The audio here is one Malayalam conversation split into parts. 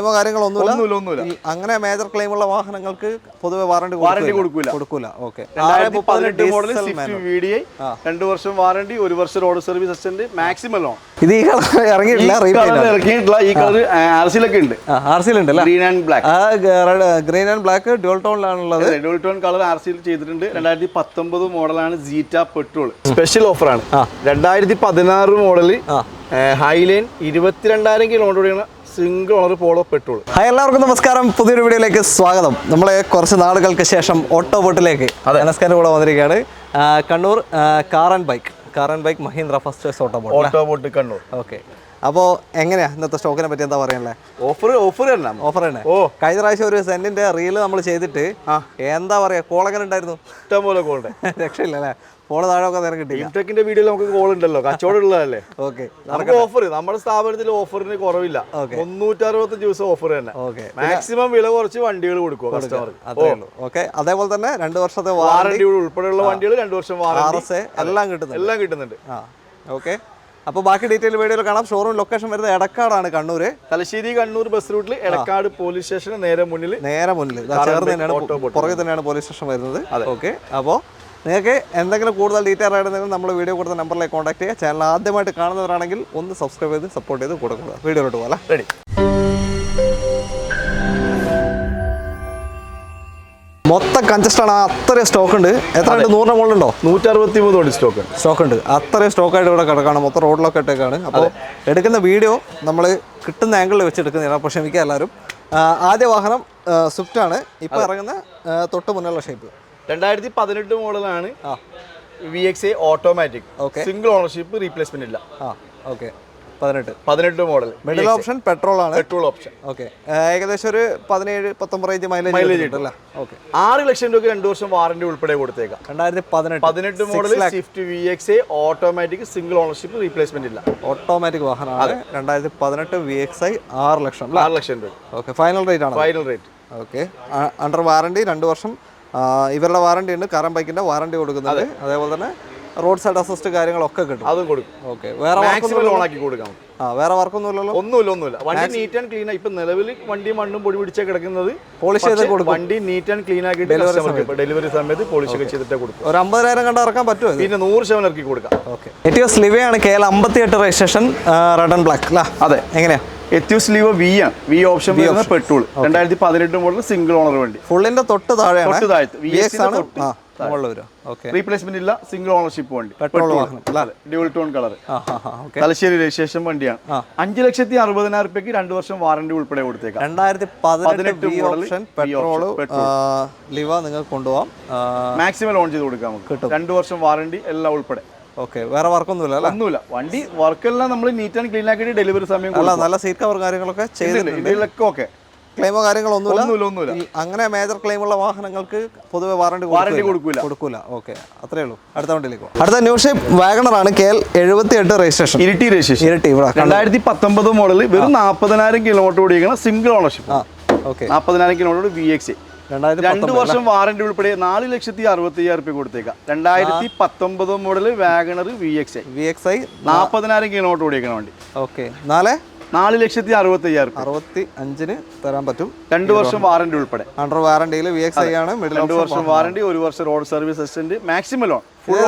ക്ലെയിമോ കാര്യങ്ങളൊന്നുമില്ല. അങ്ങനെ മേജർ ക്ലെയിമുള്ള വാഹനങ്ങൾക്ക് പൊതുവെ വാറണ്ടി കൊടുക്കൂല. ഓക്കെ, 2018 മോഡൽ സ്വിഫ്റ്റ് VDI 2 വർഷം വാറണ്ടി, 1 വർഷം road service assistant, maximum loan. ഇത് ഈ കളർ ഇറങ്ങിയിട്ടില്ല. ഈ കളർ ആർസിയിലൊക്കെ ഉണ്ട്. ആർസിയിലുണ്ട് ഗ്രീൻ ആൻഡ് ബ്ലാക്ക് ഡ്യുവൽ ടോണിലാണുള്ളത്. ഡ്യുവൽ ടോൺ കളർ ആർസിയിൽ ചെയ്തിട്ടുണ്ട്. 2019 മോഡലാണ് ജീറ്റ പെട്രോൾ. സ്പെഷ്യൽ ഓഫറാണ്. 2016 മോഡല് highline 22,000 kilometre single owner Polo petrol. Hi, എല്ലാവർക്കും നമസ്കാരം. പുതിയൊരു വീഡിയോയിലേക്ക് സ്വാഗതം. നമ്മളെ കുറച്ച് നാളുകൾക്ക് ശേഷം ഓട്ടോ ബോട്ടിലേക്ക് നമസ്കാരം കൂടെ വന്നിരിക്കുകയാണ്. Kannur car and bike Mahindra first choice auto boat Kannur. Okay, അപ്പോൾ എങ്ങനെയാ ഇന്നത്തെ സ്റ്റോക്കിനെ പറ്റി എന്താ പറയാനുള്ളത്? ഓഫർ തന്നെ. കഴിഞ്ഞ പ്രാവശ്യം ഒരു സെന്റിന്റെ റീല് നമ്മൾ ചെയ്തിട്ട് എന്താ പറയാ, കോളങ്ങനെ ഉണ്ടായിരുന്നു, ഇഷ്ടംപോലെ കോളുണ്ട്. രക്ഷയില്ല അല്ലേ? ഫോണ് താഴെ നേരം കിട്ടില്ല. ഇൻടെക്കിന്റെ വീഡിയോയിൽ നമുക്ക് കോൾ ഉണ്ടല്ലോ, കച്ചവടം ഉള്ളതല്ലേ. ഓക്കെ, ഓഫർ നമ്മുടെ സ്ഥാപനത്തിൽ ഓഫറിന് കുറവില്ല. 365 ദിവസം ഓഫർ തന്നെ. മാക്സിമം വില കുറച്ച് വണ്ടികൾ കൊടുക്കും കസ്റ്റമർക്ക്. ഓക്കെ, അതേപോലെ തന്നെ 2 വർഷത്തെ വാറണ്ടി ഉൾപ്പെടെയുള്ള വണ്ടികൾ 2 വർഷം വാറണ്ടി എല്ലാം കിട്ടുന്നുണ്ട്. ഓക്കെ, അപ്പോൾ ബാക്കി ഡീറ്റെയിൽ വീഡിയോയിൽ കാണാം. ഷോറൂം ലൊക്കേഷൻ വരുന്നത് എടക്കാടാണ്, കണ്ണൂര്. തലശ്ശേരി കണ്ണൂർ ബസ് റൂട്ടിൽ എടക്കാട് പോലീസ് സ്റ്റേഷന് നേരെ മുന്നിൽ ചേർന്ന് തന്നെയാണ്, പുറകെ തന്നെയാണ് പോലീസ് സ്റ്റേഷൻ വരുന്നത്. ഓക്കെ, അപ്പോൾ നിങ്ങൾക്ക് എന്തെങ്കിലും കൂടുതൽ ഡീറ്റെയിൽ ആയിട്ടുണ്ടെങ്കിൽ നമ്മൾ വീഡിയോ കൊടുത്ത നമ്പറിലേക്ക് കോൺടാക്ട് ചെയ്യുക. ചാനൽ ആദ്യമായിട്ട് കാണുന്നവരാണെങ്കിൽ ഒന്ന് സബ്സ്ക്രൈബ് ചെയ്ത് സപ്പോർട്ട് ചെയ്ത് കൊടുക്കുക. വീഡിയോയിലോട്ട് പോകാം. റെഡി. മൊത്തം കൺജസ്റ്റാണ്, അത്രയും സ്റ്റോക്ക് ഉണ്ട്. എത്ര ഉണ്ട്? 100 മുകളിലുണ്ടോ? 163 സ്റ്റോക്ക് ഉണ്ട്. അത്രയും സ്റ്റോക്കായിട്ട് ഇവിടെ കിടക്കാണ്. മൊത്തം റോഡിലൊക്കെ ഇട്ടേക്കാണ്. അപ്പോൾ എടുക്കുന്ന വീഡിയോ നമ്മൾ കിട്ടുന്ന ആംഗിളിൽ വെച്ച് എടുക്കുന്നതാണ്. അപ്പോൾ ക്ഷമിക്കുക എല്ലാവരും. ആദ്യ വാഹനം സ്വിഫ്റ്റ് ആണ്. ഇപ്പോൾ ഇറങ്ങുന്ന തൊട്ട് മുന്നുള്ള ഷേപ്പ് 2018 മോഡലാണ്. VXI automatic. Single ownership, replacement ഇല്ല. Okay, 18 model. Middle option petrol ആണ്. Petrol option. ഓക്കെ, ഏകദേശം ഒരു 17-19 റേഞ്ച് മൈലേജ് കിട്ടുമല്ലേ? ഓക്കെ, 6 ലക്ഷം രൂപ 2 വർഷം വാറണ്ടി ഉൾപ്പെടെ കൊടുത്തേക്കാം. 2018 model Swift VXI automatic, single ownership, replacement ഇല്ല. ഓട്ടോമാറ്റിക് വാഹനമാണ്. 2018 VXI 6 ലക്ഷം രൂപ. ഓക്കെ, ഫൈനൽ റേറ്റ് ആണ്. ഓക്കെ, അണ്ടർ വാറണ്ടി 2 വർഷം. ഇവരുടെ വാറണ്ടി ഉണ്ട്, കാർ ആൻഡ് ബൈക്കിന്റെ വാറണ്ടി കൊടുക്കുന്നുണ്ട്. അതേപോലെ തന്നെ റോഡ് സൈഡ് അസിസ്റ്റ് കാര്യങ്ങളൊക്കെ കിട്ടും. അതും കൊടുക്കും. ഓക്കെ, വേറെ ലോണാക്കി കൊടുക്കാം. വേറെ വർക്കൊന്നുമില്ലല്ലോ? ഒന്നുമില്ല. വണ്ടി നീറ്റ് ആൻഡ് ക്ലീൻ. ഇപ്പൊ നിലവിൽ വണ്ടി മണ്ണും പൊടി പിടിച്ചാ കിടക്കുന്നത്. പോളിഷ് ചെയ്ത് കൊടുക്കും. വണ്ടി നീറ്റ് ആൻഡ് ക്ലീൻ ആക്കി ഡെലിവറി സമയത്ത് പോളിഷ് ഒക്കെ ചെയ്തിട്ട് കൊടുക്കും. ഒരു 50,000 കണ്ട ഇറക്കാൻ പറ്റുമോ? പിന്നെ 100% ഇറക്കി കൊടുക്കാം. ഓക്കെ, എറ്റിയോസ് ലിവയാണ്. KL 58 registration, red and black. അതെ, എങ്ങനെയാ? Etios Liva V option petrol. 2018 model single owner വണ്ടി. ഫുള്ളിന്റെ തൊട്ട് താഴെയാണ്. റീപ്ലേസ്മെന്റ് ഇല്ല, സിംഗിൾ ഓണർഷിപ്പ് വണ്ടി. Petrol dual tone colour. Thalassery registration വണ്ടിയാണ്. 5,60,000 രൂപയ്ക്ക് 2 വർഷം വാറണ്ടി ഉൾപ്പെടെ കൊടുത്തേക്കാം. 2018 ഓപ്ഷൻ പെട്രോൾ ലിവ നിങ്ങൾക്ക് കൊണ്ടുപോകാം. മാക്സിമം ലോൺ ചെയ്ത് കൊടുക്കാം നമുക്ക്. 2 വർഷം വാറണ്ടി എല്ലാം ഉൾപ്പെടെ. ഓക്കെ, വേറെ വർക്കൊന്നുമില്ല. വണ്ടി വർക്കെല്ലാം നമ്മൾ നീറ്റ് ആൻഡ് ക്ലീൻ ആക്കിയിട്ട് ഡെലിവറി സമയം നല്ല സീറ്റ് കവർ കാര്യങ്ങളൊക്കെ ചെയ്തിട്ടുണ്ട്. ഓക്കെ, ക്ലെയിമോ കാര്യങ്ങളൊന്നുമില്ല. അങ്ങനെ മേജർ ക്ലെയിമുള്ള വാഹനങ്ങൾക്ക് പൊതുവെ വാറണ്ടി കൊടുക്കൂല. ഓക്കെ, അത്രേ ഉള്ളൂ. അടുത്ത വണ്ടിയിലേക്ക്. അടുത്ത ന്യൂ ഷേപ്പ് വാഗണർ ആണ്. KL 78 registration, Iritty. 2019 മോഡൽ, വെറും 40,000 കിലോമീറ്റർ ഓടിക്കണം. Single ownership. 40,000 kilometre VXI. 2 വർഷം വാറണ്ടി ഉൾപ്പെടെ 4,60,000 രൂപ കൊടുത്തേക്കാം. 2019 മോഡൽ വാഗണർ VXI 40,000 കിലോമീറ്റർ ഓടിക്കണം വണ്ടി. ഓക്കെ, 4,60,000 65 തരാൻ പറ്റും. 2 വർഷം വാറണ്ടി ഉൾപ്പെടെ. അണ്ടർ വാറണ്ടിയിൽ VXI ആണ്. 2 വർഷം വാറണ്ടി, 1 വർഷം road service assistant, maximum loan full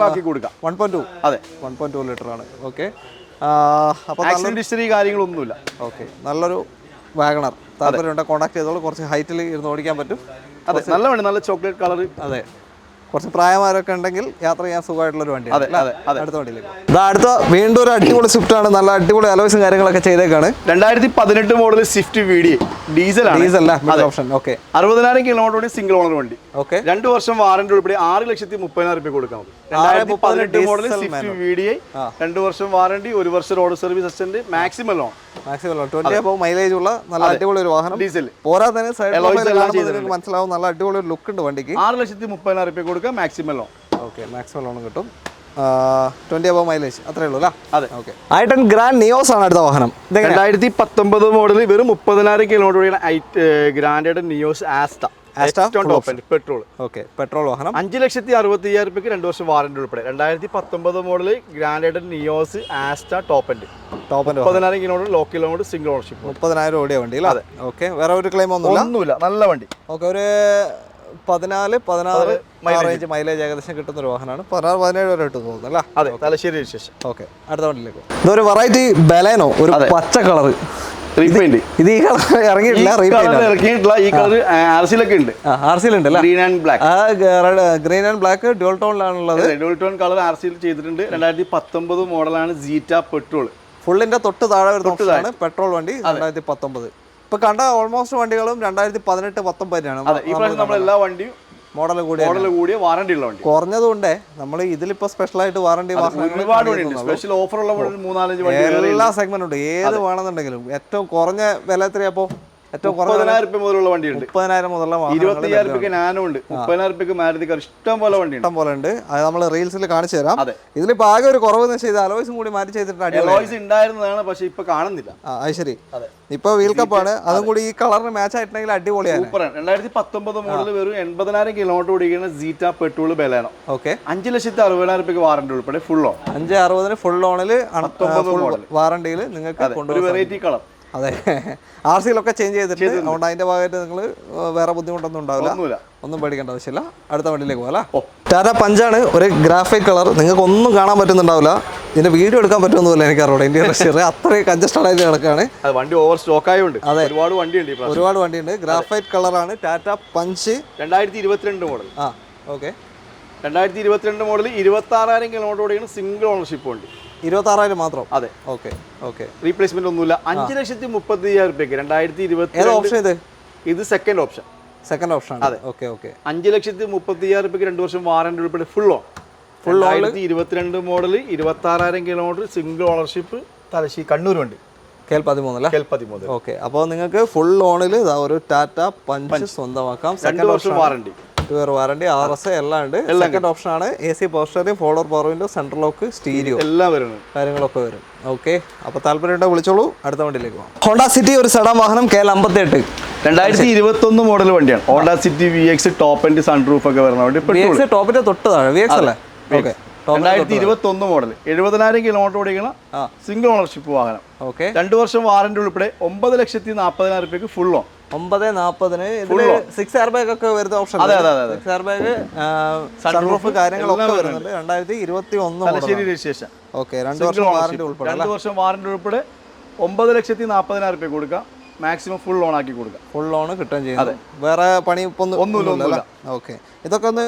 ആക്കി കൊടുക്കാം. 1.2. അതെ, 1.2 ലിറ്റർ ആണ്. ഓക്കെ, ഹിസ്റ്ററി കാര്യങ്ങളൊന്നുമില്ല. ഓക്കെ, നല്ലൊരു വാഗണർ. താല്പര്യമുണ്ട് കോൺടാക്ട് ചെയ്തോളൂ. കുറച്ച് ഹൈറ്റിൽ ഇരുന്ന് ഓടിക്കാൻ പറ്റും. അതെ, നല്ല വണ്ടി, നല്ല ചോക്ലേറ്റ് കളർ. അതെ, കുറച്ച് പ്രായമാരൊക്കെ ഉണ്ടെങ്കിൽ യാത്ര ചെയ്യാൻ സുഖമായിട്ടുള്ളൊരു വണ്ടിയാണ്. അടുത്ത വണ്ടിയിലേക്ക്. അടുത്ത വീണ്ടും ഒരു അടിപൊളി സ്വിഫ്റ്റ് ആണ്. നല്ല അടിപൊളി അലോയ്സും കാര്യങ്ങളൊക്കെ ചെയ്തേക്കാണ്. 2018 model swift VDI diesel option. Okay, 60,000 kilometre single owner വണ്ടി. ഓക്കെ, 2 വർഷം വാറണ്ടി ഉൾപ്പെടെ 6,30,000 രൂപ കൊടുക്കാം. 2018 മോഡൽ സ്വിഫ്റ്റ് VDI 2 വർഷം വാറണ്ടി, 1 വർഷം road service assistant, maximum loan. 20 mileage ഉള്ള നല്ല അടിപൊളി ഒരു വാഹനം. ഡീസൽ. പോരാതെ മനസ്സിലാവും, നല്ല അടിപൊളി ഒരു ലുക്ക് ഉണ്ട് വണ്ടിക്ക്. 6,30,000 രൂപ കൊടുക്കാം, maximum loan. Okay, maximum loan കിട്ടും. 20 above മൈലേജ്, അത്രേ ഉള്ളൂ അല്ലേ? അതെ. ഓക്കെ, i10 ഗ്രാൻഡ് നിയോസ് ആണ് അടുത്ത വാഹനം. 2019 മോഡൽ, വെറും 30,000 kilometre grand Nios Asta. Petrol. Okay, petrol വാഹനം. 5,65,000 രൂപയ്ക്ക് 2 വർഷം വാറന്റി ഉൾപ്പെടെ. 2019 model grand Nios Asta top end. 30,000 kilometre low kilometre single ownership. 30,000 ഓടിയ വണ്ടി അല്ലേ? ഓക്കെ, വേറെ ഒരു ക്ലെയിം ഒന്നുമില്ല, നല്ല വണ്ടി. ഓക്കെ, ഒരു 14-16 റേഞ്ച് മൈലേജ് ഏകദേശം കിട്ടുന്ന ഒരു വാഹനമാണ്. 16-17 വരെ കിട്ടും തോന്നുന്നു അല്ലേ? അതെ, തലശ്ശേരി രജിസ്ട്രേഷൻ. ഓക്കെ, അടുത്ത വണ്ടിയിലേക്ക്. ഇതൊരു വെറൈറ്റി ബലേനോ, ഒരു പച്ച കളർ. ഇത് ഈ കളർ ഇറങ്ങിയിട്ടില്ല, ഈ കളർ ആർസിയിലൊക്കെ ഉണ്ട്. ആർസിയിലുണ്ട് അല്ലേ? Green and black. Green and black dual ടോണിലാണുള്ളത്. ഡ്യുവൽ ടോൺ കളർ ആർസിയിൽ ചെയ്തിട്ടുണ്ട്. 2019 മോഡലാണ് ജീറ്റ പെട്രോൾ. ഫുള്ളിന്റെ തൊട്ട് താഴെ വരുന്ന പെട്രോൾ വണ്ടി. 2019 ഇപ്പൊ കണ്ട ഓൾമോസ്റ്റ് വണ്ടികളും 2018-19 ഈ പ്രാവശ്യം നമ്മൾ എല്ലാ വണ്ടിയും മോഡൽ കൂടിയ വാറണ്ടി ഉള്ള വണ്ടി. കുറഞ്ഞതുകൊണ്ടേ നമ്മൾ ഇതിലിപ്പോ സ്പെഷ്യൽ ആയിട്ട് വാറണ്ടി സ്പെഷ്യൽ ഓഫർ ഉള്ള 3-4 വണ്ടി എല്ലാ സെഗ്മെന്റ് ഉണ്ട്. ഏത് വേണമെന്നുണ്ടെങ്കിലും ഏറ്റവും കുറഞ്ഞ വില എത്രയാപ്പോ? ഏറ്റവും 30,000 രൂപ മുതലുള്ള വണ്ടിയുണ്ട്. 30,000 മുതലുള്ള 25,000 രൂപയ്ക്ക് നാനോ ഉണ്ട്. 30,000 രൂപയ്ക്ക് മാരുതി കാർ ഇഷ്ടം പോലെ വണ്ടി ഇഷ്ടം പോലെ ഉണ്ട്. അത് നമ്മൾ റീൽസിൽ കാണിച്ചു തരാം. ഇതിലിപ്പോ ആകെ ഒരു കുറവെന്ന് വെച്ചാൽ അലോയ്സും കൂടി മാറ്റി ചെയ്തിട്ടുണ്ട്. അലോയ്സ് ഉണ്ടായിരുന്നതാണ്, പക്ഷെ ഇപ്പൊ കാണുന്നില്ല. അത് ശരി. ഇപ്പൊ വീൽ കപ്പാണ്, അതും കൂടി ഈ കളറിന് മാച്ച് ആയിട്ടുണ്ടെങ്കിൽ അടിപൊളിയാണ്. 2019 മോഡൽ വെറും 80,000 കിലോമീറ്റർ ഓടിക്കുന്ന ജീറ്റ പെട്രോൾ ബലേനോ. ഓക്കെ, 5,60,000 രൂപയ്ക്ക് വാറണ്ടി ഉൾപ്പെടെ ഫുൾ ഓൺ. 5,60,000 ഫുൾ ഓണിൽ വാറണ്ടിയിൽ നിങ്ങൾക്ക് ഒരു വെറൈറ്റി കളർ. അതെ, ആർസിയിലൊക്കെ ചേഞ്ച് ചെയ്തിട്ടുണ്ട്. അതുകൊണ്ട് അതിന്റെ ഭാഗമായിട്ട് നിങ്ങൾ വേറെ ബുദ്ധിമുട്ടൊന്നും ഉണ്ടാവില്ല, ഒന്നും പേടിക്കേണ്ട ആവശ്യമില്ല. അടുത്ത വണ്ടിയിലേക്ക് പോകാം. ടാറ്റ പഞ്ചാണ്, ഒരു ഗ്രാഫൈറ്റ് കളർ. നിങ്ങൾക്ക് ഒന്നും കാണാൻ പറ്റുന്നുണ്ടാവില്ല. ഇതിന്റെ വീഡിയോ എടുക്കാൻ പറ്റുമെന്നില്ല എനിക്ക് അറിയാം. ഇന്ത്യൻ റഷ്യർ അത്രയും കൺജസ്റ്റഡ് ആയിട്ട് കിടക്കാണ്. വണ്ടി ഓവർ സ്റ്റോക്ക് ആയതുകൊണ്ട് ഒരുപാട് വണ്ടിയുണ്ട്. ഗ്രാഫൈറ്റ് കളറാണ് Tata punch. 2022 model. Okay, 2022 model 26,000 kilometre ഓടിക്കുന്ന സിംഗിൾ ഓണർഷിപ്പ് വണ്ടി. 26,000 മാത്രം? അതെ. ഓക്കെ ഓക്കെ, റീപ്ലേസ്മെന്റ് ഒന്നുമില്ല. 5,30,000 രൂപയ്ക്ക് 2022. ഓപ്ഷൻ ഇത് സെക്കൻഡ് ഓപ്ഷൻ. Second option. അതെ, ഓക്കെ ഓക്കെ. 5,30,000 രൂപയ്ക്ക് 2 വർഷം വാറന്റി ഉൾപ്പെടെ full on. 2022 model 26,000 kilometre single ownership. Thalassery Kannur വണ്ടി. KL 13. ഓക്കെ, അപ്പോൾ നിങ്ങൾക്ക് ഫുൾ ഓണിൽ ഒരു ടാറ്റ പഞ്ച് സ്വന്തമാക്കാം. 2 വർഷം വാറണ്ടി, വാറണ്ടി, RS എല്ലാം ഉണ്ട്. സെക്കൻഡ് ഓപ്ഷൻ ആണ്. AC power steering, follower power window, central lock, stereo എല്ലാം വരുന്നത് കാര്യങ്ങളൊക്കെ വരും. ഓക്കെ, അപ്പോൾ താല്പര്യമുണ്ടോ വിളിച്ചോളൂ. അടുത്ത വണ്ടിയിലേക്ക് പോകാം. ഹോണ്ട സിറ്റി, ഒരു സെഡാൻ വാഹനം. KL 58. 2021 മോഡൽ വണ്ടിയാണ്. Honda city VX top and sunroof ഒക്കെ വരുന്ന വണ്ടി. ടോപ്പിന്റെ തൊട്ട് താഴെ VX അല്ലേ? ഓക്കെ, 2021 മോഡൽ 70,000 കിലോമീറ്റർ ഓടിക്കുന്ന സിംഗിൾ ഓണർഷിപ്പ് വാഹനം. ഓക്കെ, 2 വർഷം വാറന്റി ഉൾപ്പെടെ 9,40,000 രൂപയ്ക്ക് ഫുൾ ഓൺ. 9,40,000 6 എയർ ബാഗ് ഒക്കെ വരുന്ന ഓപ്ഷൻ. 6 എയർ ബാഗ്, സൺറൂഫ് കാര്യങ്ങളൊക്കെ വരുന്നുണ്ട്. 2021 തലശ്ശേരി രജിസ്ട്രേഷൻ. ഓക്കെ, 2 വർഷം വാറന്റി ഉൾപ്പെടെ 2 വർഷം വാറന്റി ഉൾപ്പെടെ 9,40,000 രൂപ കൊടുക്കാം. മാക്സിമം ഫുൾ ഓൺ ആക്കി കൊടുക്കാം. ഫുൾ ഓൺ കിട്ടുകയും ചെയ്യും. വേറെ പണി ഒന്നുമില്ല. ഓക്കെ, ഇതൊക്കെ ഒന്ന്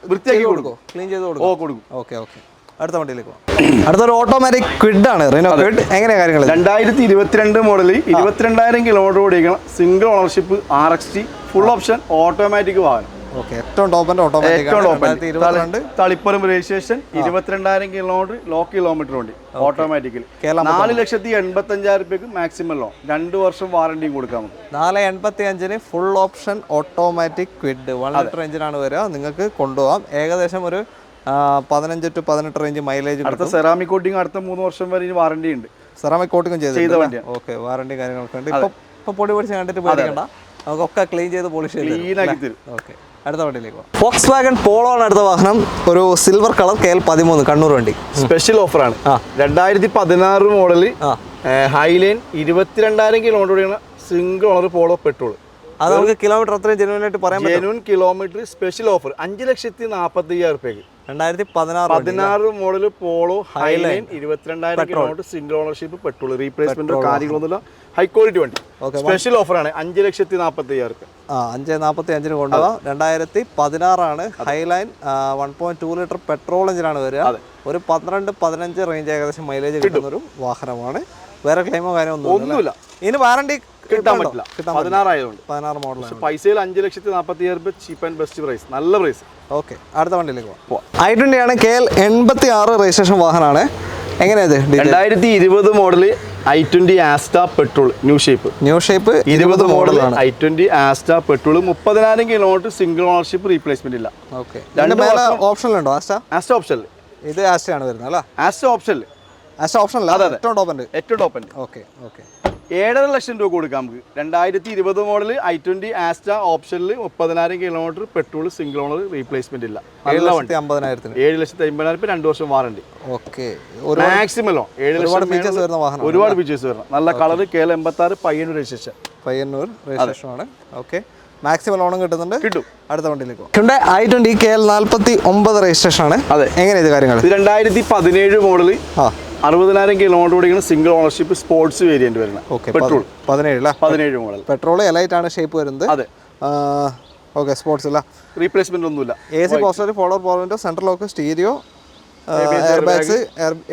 വൃത്തിയാക്കി കൊടുക്കും, ക്ലീൻ ചെയ്ത് കൊടുക്കും. ഓക്കെ ഓക്കെ, അടുത്ത വണ്ടിയിലേക്ക് പോകാം. അടുത്തൊരു ഓട്ടോമാറ്റിക് ക്വിഡ് ആണ്, റെനോ ക്വിഡ്. എങ്ങനെയാ കാര്യങ്ങൾ? 2022 മോഡൽ 22,000 കിലോമീറ്റർ ഓടിക്കണം. Single ownership, RXT full option automatic വാഹനം. ഓക്കെ, ഏറ്റവും ടോപ്പിന്റെ automatic. Thalippuram registration. 22,000 kilometre low kilometre ഉണ്ട് ഓട്ടോമാറ്റിക്കലി. 4,85,000 രൂപയ്ക്ക് മാക്സിമം ലോൺ. 2 വർഷം വാറണ്ടിയും കൊടുക്കാം. 4,85,000 full option automatic Kwid. 1 litre എഞ്ചിനാണ് വരിക. നിങ്ങൾക്ക് കൊണ്ടുപോകാം. ഏകദേശം ഒരു 15 to 18 റേഞ്ച് മൈലേജ്. അടുത്ത സെറാമിക് കോട്ടിംഗ് അടുത്ത 3 വർഷം വരെ വാറണ്ടി ഉണ്ട്. സെറാമിക് കോട്ടിംഗ് ചെയ്ത വണ്ടി. ഓക്കെ, വാറണ്ടി കാര്യങ്ങളൊക്കെ ഉണ്ട്. ഇപ്പൊ പൊടി പൊടിച്ച് കണ്ടിട്ട് പേടിക്കണ്ട, നമുക്കൊക്കെ ക്ലീൻ ചെയ്ത് പോളിഷ് ചെയ്ത്. ഓക്കെ, അടുത്ത വണ്ടിയിലേക്ക് പോകാം. Volkswagen Polo ആണ് അടുത്ത വാഹനം. ഒരു സിൽവർ കളർ. KL 13 കണ്ണൂർ വണ്ടി. സ്പെഷ്യൽ ഓഫറാണ്. 2016 മോഡല് ഹൈലൈൻ 22,000 കിലോമീറ്റർ ഓടിക്കുന്ന സിംഗിൾ ഓണർ പോളോ പെട്രോൾ. അത് നമുക്ക് കിലോമീറ്റർ അത്രയും ജെനുവൻ ആയിട്ട് പറയാൻ പറ്റും. ജെനുവൻ കിലോമീറ്റർ സ്പെഷ്യൽ ഓഫർ 5,40,000 രൂപയ്ക്ക്. 2016 model Polo Highline 22,000 kilometre single ownership petrol. Replacement കാര്യങ്ങളൊന്നുമില്ല. ഹൈ ക്വാളിറ്റി വണ്ടി. സ്പെഷ്യൽ ഓഫറാണ്. 5,40,000 രൂപ. 5,45,000 കൊണ്ടുപോകാം. 2016 ആണ്. ഹൈലൈൻ 1.2 ലിറ്റർ പെട്രോൾ എഞ്ചിനാണ് വരിക. ഒരു 12-15 റേഞ്ച് ഏകദേശം മൈലേജ് കിട്ടുന്ന ഒരു വാഹനമാണ്. വേറെ ക്ലെയിമോ കാര്യമൊന്നുമില്ല. ഇതിന് വാറണ്ടി കിട്ടാൻ പറ്റില്ല. 16 ആയതുകൊണ്ട്. 16 മോഡലാണ്. പൈസയിൽ 5,40,000 രൂപ ചീപ്പ് ആൻഡ് ബെസ്റ്റ് പ്രൈസ്. നല്ല പ്രൈസ്. ഓക്കെ, അടുത്ത വണ്ടിയിലേക്ക് പോകാം. i20 ആണ്. KL 86 രജിസ്ട്രേഷൻ വാഹനമാണ്. എങ്ങനെയത്? 2020 model i20 Asta petrol. New shape 20 model i20 Asta petrol. 30,000 kilometre single ownership. Replacement ഇല്ല. ഓക്കെ, ഓപ്ഷനിലുണ്ടോ? Asta option. ഇത് ആസ്റ്റയാണ് വരുന്നത് അല്ലേ? Asta option. ആസ്റ്റ ഓപ്ഷൻ അല്ല, ഏറ്റവും ടോപ്പ് ഉണ്ട്. ഏറ്റവും ടോപ്പ് ഉണ്ട്. ഓക്കെ ഓക്കെ, 7.5 ലക്ഷം രൂപ കൊടുക്കാം നമുക്ക്. 2020 മോഡൽ i20 ആസ്റ്റ ഓപ്ഷനിൽ 30,000 kilometre petrol single owner replacement ഇല്ല. 7,50,000 7,50,000 2 വർഷം വാറണ്ടി. ഓക്കെ, മാക്സിമം 7 ലക്ഷം ഫീച്ചേഴ്സ് വരുന്ന വാഹനം, ഒരുപാട് ഫീച്ചേഴ്സ് വരണം. നല്ല colour KL 86 Payyanur registration. Payyanur registration ആണ്. ഓക്കെ, മാക്സിമം ലോണും കിട്ടുന്നുണ്ട്. കിട്ടും. അടുത്ത വണ്ടിയിലേക്ക് Hyundai i20 KL 49 രജിസ്ട്രേഷൻ ആണ്. അതെ, എങ്ങനെ ഇത് കാര്യങ്ങൾ? 2017 മോഡൽ 60,000 കിലോമീറ്റർ ഓടിക്കുന്ന സിംഗിൾ ഓണർഷിപ്പ് സ്പോർട്സ് വേരിയന്റ് വരുന്നത്. പെട്രോൾ 17 മോഡൽ പെട്രോൾ എലൈറ്റ് ആണ് ഷേപ്പ് വരുന്നത്. അതെ, ഓക്കെ, സ്പോർട്സ് ഇല്ല, റീപ്ലേസ്മെന്റ് ഒന്നുമില്ല. AC poster, follower power window, central lock, stereo, air bags,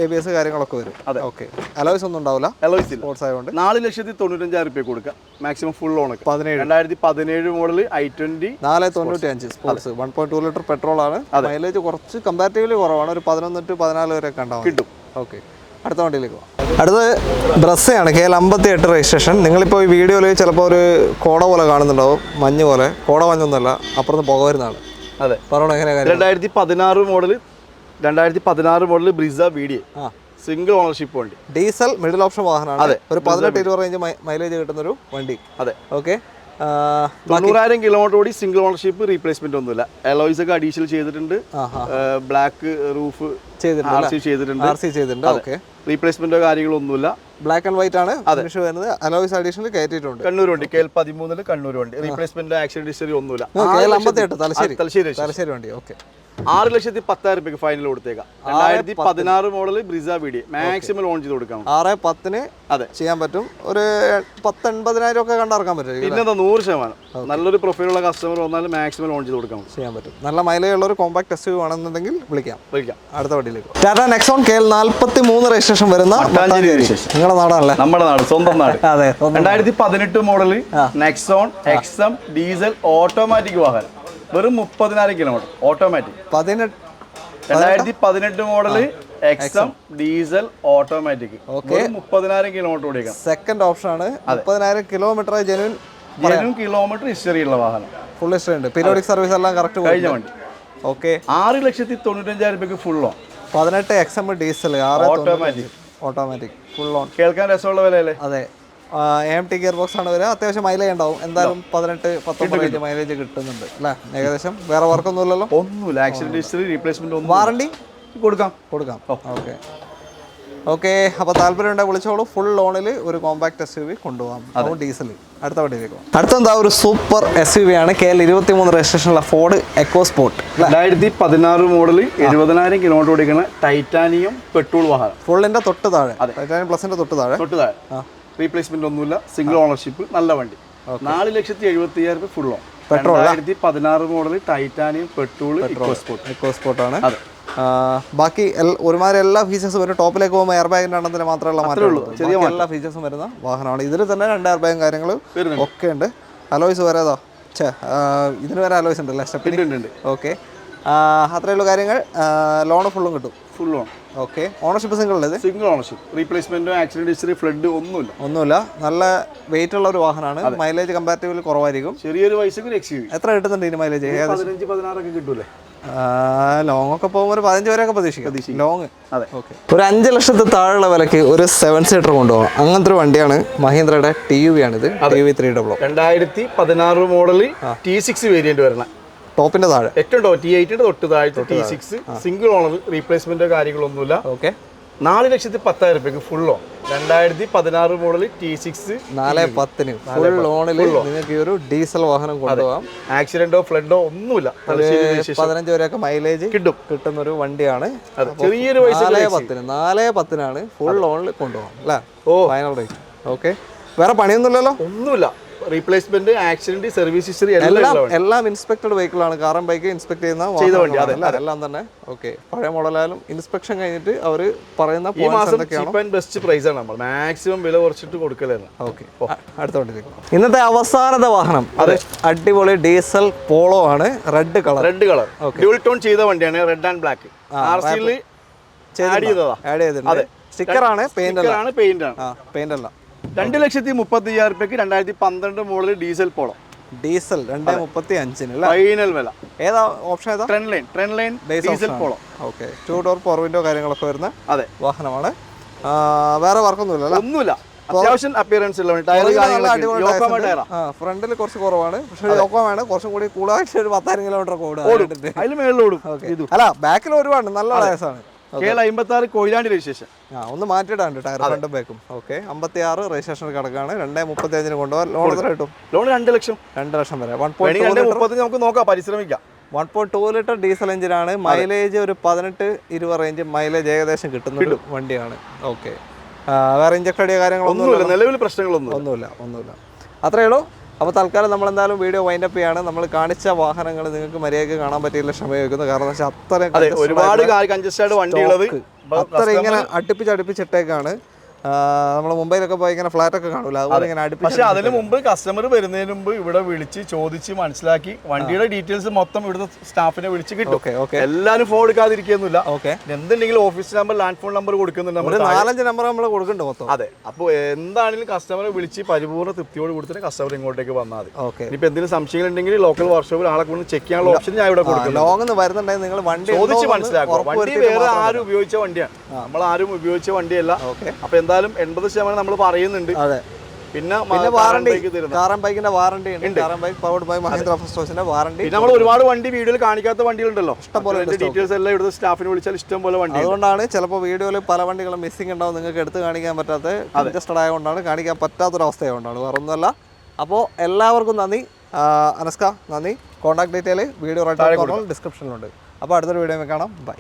ABS കാര്യങ്ങളൊക്കെ വരും. ഓക്കെ, അലോയ്സ് ഒന്നും ഉണ്ടാവില്ല. അലോയ്സ് ഇല്ല, സ്പോർട്സ് ആയതുകൊണ്ട് 4,95,000 രൂപ കൊടുക്കാം. Maximum full on. 2017 model i20 495 sports 1.2 litre petrol ആണ്. മൈലേജ് കുറച്ച് കമ്പാരിറ്റീവ്ലി കുറവാണ്, ഒരു 11 to 14 വരെ ഒക്കെ ഉണ്ടാവും. കിട്ടും. ഓക്കെ, അടുത്ത വണ്ടിയിലേക്ക് പോകാം. അടുത്ത് ബ്രസ്സയാണ്, KL 58 രജിസ്ട്രേഷൻ. നിങ്ങളിപ്പോൾ ഈ വീഡിയോയിൽ ചിലപ്പോൾ ഒരു കോട പോലെ കാണുന്നുണ്ടാവും, മഞ്ഞ് പോലെ. കോട മഞ്ഞൊന്നുമല്ല, അപ്പുറത്ത് പുക വരുന്നതാണ്. അതെ, പറയണോ എങ്ങനെയാണ്? 2016 model Brezza VDA single ownership വണ്ടി. ഡീസൽ മിഡിൽ ഓപ്ഷൻ വാഹനമാണ്. ഒരു 18-20 റേഞ്ച് മൈലേജ് കിട്ടുന്നൊരു വണ്ടി. അതെ, ഓക്കെ, 90,000 കിലോമീറ്റർ ഓടി, സിംഗിൾ ഓണർഷിപ്പ്, റീപ്ലേസ്മെന്റ് ഒന്നുമില്ല. അലോയ്സ് ഒക്കെ അഡീഷണൽ ചെയ്തിട്ടുണ്ട്. ബ്ലാക്ക് റൂഫ് ചെയ്തിട്ടുണ്ട്. ഓക്കെ, റീപ്ലേസ്മെന്റോ കാര്യങ്ങളൊന്നുമില്ല. ബ്ലാക്ക് ആൻഡ് വൈറ്റ് ആണ് ഫിനിഷ് വരുന്നത്. അലോയ്സ് അഡീഷണൽ കയറ്റിയിട്ടുണ്ട്. കണ്ണൂർ വണ്ടി KL 13 കണ്ണൂർ വണ്ടി. റീപ്ലേസ്മെന്റ് ആക്സിഡന്റ് ഹിസ്റ്ററി ഒന്നുമില്ല. KL 58 തലശ്ശേരി വണ്ടി. ഓക്കെ, 6,10,000 രൂപയ്ക്ക് ഫൈനൽ കൊടുത്തേക്കാം. 2016 model Brezza VDA maximum loan ചെയ്ത് കൊടുക്കാം. 6,10 അതെ ചെയ്യാൻ പറ്റും. ഒരു 10,80,000 ഒക്കെ കണ്ടിറക്കാൻ പറ്റും. പിന്നെ 100% നല്ലൊരു പ്രൊഫൈലുള്ള കസ്റ്റമർ വന്നാൽ മാക്സിമം ലോൺ ചെയ്ത് കൊടുക്കാം, ചെയ്യാൻ പറ്റും. നല്ല മൈലേജ് ഉള്ള ഒരു കോമ്പാക്ട് SUV ആണെന്നുണ്ടെങ്കിൽ വിളിക്കാം. അടുത്ത വണ്ടിയിലേക്ക് ടാറ്റ നെക്സോൺ KL 43 രജിസ്ട്രേഷൻ വരുന്ന നിങ്ങളുടെ നാടാണല്ലേ? നമ്മുടെ നാട്, സ്വന്തം നാട്. അതെ, 2018 model Nexon XM diesel automatic വാഹനം. വെറും 30,000 kilometre automatic. 2018 model XM diesel automatic. 30,000 kilometre ഓടിക്കാം. സെക്കൻഡ് ഓപ്ഷൻ ആണ്. 30,000 കിലോമീറ്റർ ജെന്യൂൻ കിലോമീറ്റർ ഹിസ്റ്ററി ഉള്ള വാഹനം. ഫുൾ ഹിസ്റ്ററി ഉണ്ട്. പീരിയോഡിക് സർവീസ് എല്ലാം കറക്റ്റ് കഴിഞ്ഞ വണ്ടി. ഓക്കെ, 6,95,000 രൂപയ്ക്ക് full on. 18 XM diesel automatic full on. കേൾക്കാൻ രസമുള്ള വിലയല്ലേ? അതെ, AMT ഗിയർ ബോക്സ് ആണ് വരിക. അത്യാവശ്യം മൈലേജ് ഉണ്ടാവും. എന്തായാലും 18-19 മൈലേജ് കിട്ടുന്നുണ്ട് അല്ലേ? ഏകദേശം. വേറെ വർക്കൊന്നും ഇല്ലല്ലോ? ഒന്നുമില്ല. ആക്സിഡന്റ് ഹിസ്റ്ററി, റീപ്ലേസ്മെന്റ് ഒന്നും. വാറണ്ടി കൊടുക്കാം. ഓക്കെ, അപ്പോൾ താല്പര്യമുണ്ടെങ്കിൽ വിളിച്ചോളൂ. ഫുൾ ലോണിൽ ഒരു കോമ്പാക്ട് SUV കൊണ്ടുപോകാം. അതും ഡീസൽ. അടുത്ത വണ്ടിയിലേക്ക് പോകാം. അടുത്തെന്താ ഒരു സൂപ്പർ SUV ആണ്. KL 23 രജിസ്ട്രേഷനുള്ള ഫോർഡ് EcoSport. 2016 മോഡൽ 70,000 കിലോമീറ്റർ ഓടിക്കുന്ന ടൈറ്റാനിയം പെട്രോൾ വാഹനം. ഫുള്ളിന്റെ തൊട്ട് താഴെ, ടൈറ്റാനിയം പ്ലസിന്റെ തൊട്ട് താഴെ. റീപ്ലേസ്മെന്റ് ഒന്നുമില്ല. സിംഗിൾ ഓണർഷിപ്പ്, നല്ല വണ്ടി. 4,70,000 രൂപ full on. Petrol. 2016 model titanium petrol EcoSport ആണ്. ബാക്കി ഒരുമാതിരി എല്ലാ ഫീച്ചേഴ്സും വരും. ടോപ്പിലേക്ക് പോകുമ്പോൾ എയർ ബാഗിന്റെ എണ്ണത്തിന് മാത്രമല്ല മാറ്റമുള്ളൂ. ചെറിയ എല്ലാ ഫീച്ചേഴ്സും വരുന്ന വാഹനമാണ്. ഇതിൽ തന്നെ 2 എയർ ബാഗും കാര്യങ്ങളും ഒക്കെ ഉണ്ട്. അലോയ്സ് വരാതോ? ഇതിന് വരെ അലോയ്സ് ഉണ്ടല്ലേ? സ്റ്റെപ്പിന്. ഓക്കെ, അത്രയുള്ള കാര്യങ്ങൾ. ലോൺ ഫുള്ളും കിട്ടും. Full loan. Okay, ownership single അല്ലേ? Single ownership. റീപ്ലേസ്മെന്റോ ആക്സിഡന്റ് ഹിസ്റ്ററി, ഫ്ലഡ് ഒന്നുമില്ല. നല്ല വെയിറ്റ് ഉള്ള ഒരു വാഹനമാണ്. മൈലേജ് കമ്പാരിറ്റീവ്ലി കുറവായിരിക്കും. ചെറിയൊരു വയസ്സൊക്കെ എത്ര കിട്ടുന്നുണ്ട് ഇതിന് മൈലേജ്? 15-16 ഒക്കെ കിട്ടൂലേ? ലോങ് ഒക്കെ പോകുമ്പോൾ ഒരു 15 വരെയൊക്കെ പ്രതീക്ഷിക്കാം. ലോങ്. അതെ, ഓക്കെ. ഒരു 5 ലക്ഷത്തിൽ താഴെയുള്ള വിലക്ക് ഒരു 7 സീറ്റർ കൊണ്ടുപോകാം. അങ്ങനത്തെ ഒരു വണ്ടിയാണ് മഹീന്ദ്രയുടെ TUV ആണിത്. TUV 300. 2016 മോഡൽ T6 വേരിയന്റ് വരുന്ന ടോപ്പിന്റെ താഴെ ഏറ്റവും T8 തൊട്ട് താഴത്തെ T6 സിംഗിൾ ഓണർ. റീപ്ലേസ്മെന്റോ കാര്യങ്ങളൊന്നുമില്ല. ഓക്കെ, 4,10,000 രൂപയ്ക്ക് full on. 2016 model T6 4,10,000 full ലോണിൽ നിങ്ങൾക്ക് ഈ ഒരു ഡീസൽ വാഹനം കൊണ്ടുപോകാം. ആക്സിഡന്റോ ഫ്ലഡോ ഒന്നുമില്ല. 15 വരെയൊക്കെ മൈലേജ് കിട്ടുന്ന ഒരു വണ്ടിയാണ്. ചെറിയൊരു 4,10,000 ഫുൾ ലോണിൽ കൊണ്ടുപോകാം അല്ലേ? Final rate. ഓക്കെ, വേറെ പണിയൊന്നുമില്ലല്ലോ? ഒന്നുമില്ല. റീപ്ലേസ്മെന്റ്, ആക്സിഡന്റ്, സർവീസ് ഹിസ്റ്ററി എല്ലാം ഇൻസ്പെക്ടഡ് വെഹിക്കിൾ ആണ്. കാറും ബൈക്ക് ഇൻസ്പെക്ട് ചെയ്യുന്ന എല്ലാം തന്നെ. ഓക്കെ, പഴയ മോഡലായാലും ഇൻസ്പെക്ഷൻ കഴിഞ്ഞിട്ട് അവർ പറയുന്ന ബെസ്റ്റ് പ്രൈസ് ആണ്. നമ്മൾ മാക്സിമം വില കുറച്ചിട്ട് കൊടുക്കലാണ്. ഓക്കെ, അടുത്ത വണ്ടിയിലേക്ക്. ഇന്നത്തെ അവസാനത്തെ വാഹനം അടിപൊളി ഡീസൽ പോളോ ആണ്. റെഡ് കളർ ഡ്യുവൽ ടോൺ ചെയ്ത വണ്ടിയാണ്. റെഡ് ആൻഡ് ബ്ലാക്ക് RC-ൽ ആഡ് ചെയ്തിട്ടുണ്ട്. സ്റ്റിക്കർ ആണ്, പെയിന്റ് അല്ല. 2,30,000 രൂപയ്ക്ക് 2012 model diesel Polo. Diesel 2,35,000 final വില. ഏതാ ഓപ്ഷൻ? ഏതാ? Trend line diesel Polo. Okay, 2 door power window കാര്യങ്ങളൊക്കെ വരുന്ന വാഹനമാണ്. വേറെ വർക്കൊന്നുമില്ല. ഒന്നുമില്ല. അത്യാവശ്യം അപ്പിയറൻസ് ഉള്ള ടയർ ഫ്രണ്ടിൽ കുറച്ച് കുറവാണ്, പക്ഷേ യോക്കോമാണ് കുറച്ചും കൂടി കൂളായിട്ട് ഒരു 10,000 കിലോമീറ്റർ ഓടും, അതിൽ മേളിലോടും. അല്ല ബാക്കിൽ ഒരുപാട് നല്ല ടയർസാണ്. KL56 Koyilandy registration. ഒന്ന് മാറ്റിയിടാണ്ട് ടയർ ഫ്രണ്ടും ബാക്കും. ഓക്കെ 56 രജിസ്ട്രേഷൻ കിടക്കാണ്. 235 കൊണ്ടുപോകാൻ ലോൺ എത്ര കിട്ടും? ലോൺ 2 ലക്ഷം. 2 ലക്ഷം വരെ. 1.30 നമുക്ക് നോക്കാം, പരിശ്രമിക്കാം. 1.2 ലിറ്റർ ഡീസൽ എഞ്ചിനാണ്. മൈലേജ് ഒരു 18-20 റേഞ്ച് മൈലേജ് ഏകദേശം കിട്ടുന്ന ഒരു വണ്ടിയാണ്. ഓക്കെ വേറെ ഇഞ്ചക്ട് അടിയ കാര്യങ്ങളൊന്നുമില്ല, നിലവിൽ പ്രശ്നങ്ങളൊന്നുമില്ല. അത്രയേ ഉള്ളൂ. അപ്പോൾ തൽക്കാലം നമ്മൾ എന്തായാലും വീഡിയോ വൈൻഡപ്പ് ചെയ്യാണ്. നമ്മൾ കാണിച്ച വാഹനങ്ങൾ നിങ്ങൾക്ക് മര്യാദയ്ക്ക് കാണാൻ പറ്റിയില്ല, ക്ഷമ ചോദിക്കുന്നു. കാരണം എന്ന് വെച്ചാൽ അത്രയും ഒരുപാട് കൺജസ്റ്റഡ് വണ്ടിയുള്ളത് അത്ര ഇങ്ങനെ അടുപ്പിച്ചിട്ടേക്കാണ്. നമ്മൾ മുംബൈയിലൊക്കെ പോയി ഇങ്ങനെ ഫ്ലാറ്റ് ഒക്കെ കാണൂല, അതുപോലെ ഇങ്ങനെ അടുപ്പിച്ച്. പക്ഷേ അതിന് മുമ്പ് കസ്റ്റമർ വരുന്നതിന് മുമ്പ് ഇവിടെ വിളിച്ച് ചോദിച്ച് മനസ്സിലാക്കി വണ്ടിയുടെ ഡീറ്റെയിൽസ് മൊത്തം ഇവിടുത്തെ സ്റ്റാഫിനെ വിളിച്ച് കിട്ടും. എല്ലാവരും ഫോൺ എടുക്കാതിരിക്കുന്നില്ല. എന്തുണ്ടെങ്കിലും office number, land phone number കൊടുക്കുന്നുണ്ട്. 4-5 നമ്പർ നമ്മൾ കൊടുക്കുന്നുണ്ട് മൊത്തം. അതെ, അപ്പോൾ എന്താണെങ്കിലും കസ്റ്റമറെ വിളിച്ച് പരിപൂർണ്ണ തൃപ്തിയോട് കൊടുത്തിട്ട് കസ്റ്റമർ ഇങ്ങോട്ടേക്ക് വന്നാൽ മതി. ഇനിയിപ്പോൾ എന്തെങ്കിലും സംശയങ്ങൾ ഉണ്ടെങ്കിൽ ലോക്കൽ വർക്ക്ഷോപ്പിൽ ആളെ കൊണ്ട് ചെക്ക് ചെയ്യാനുള്ള ഓപ്ഷൻ ഞാൻ ഇവിടെ കൊടുക്കും. ലോങ് വരുന്നുണ്ടെങ്കിൽ നിങ്ങൾ വണ്ടി ചോദിച്ച് മനസ്സിലാക്കും. വണ്ടി വേറെ ആരും ഉപയോഗിച്ച വണ്ടിയാണ്, നമ്മൾ ആരും ഉപയോഗിച്ച വണ്ടിയല്ല. അപ്പോൾ എന്തായാലും 80% നമ്മൾ പറയുന്നുണ്ട്. പിന്നെ ബൈക്കിന്റെ വാറണ്ടി ഉണ്ട്. ബൈക്ക് പവർഡ് ബൈ മഹീന്ദ്ര ഫസ്റ്റോസിന്റെ വാറണ്ടി. നമ്മൾ ഒരുപാട് വണ്ടി വീഡിയോയിൽ കാണിക്കാത്ത വണ്ടികളുണ്ടല്ലോ, ഇഷ്ടംപോലെ ഡീറ്റെയിൽസ് എല്ലാം ഇവിടുത്തെ സ്റ്റാഫിനെ വിളിച്ചാൽ ഇഷ്ടം പോലെ വണ്ടി. അതുകൊണ്ടാണ് ചിലപ്പോൾ വീഡിയോയിൽ പല വണ്ടികളും മിസ്സിംഗ് ഉണ്ടാവും, നിങ്ങൾക്ക് എടുത്ത് കാണിക്കാൻ പറ്റാത്ത കൺജസ്റ്റഡ് ആയതുകൊണ്ടാണ്, കാണിക്കാൻ പറ്റാത്തൊരവസ്ഥയായതുകൊണ്ടാണ്, വേറെ ഒന്നുമല്ല. അപ്പോൾ എല്ലാവർക്കും നന്ദി. അനസ്ക നന്ദി. കോൺടാക്ട് ഡീറ്റെയിൽ വീഡിയോ റൈറ്റ് ഡിസ്ക്രിപ്ഷനിലുണ്ട്. അപ്പോൾ അടുത്തൊരു വീഡിയോ കാണാം. ബൈ.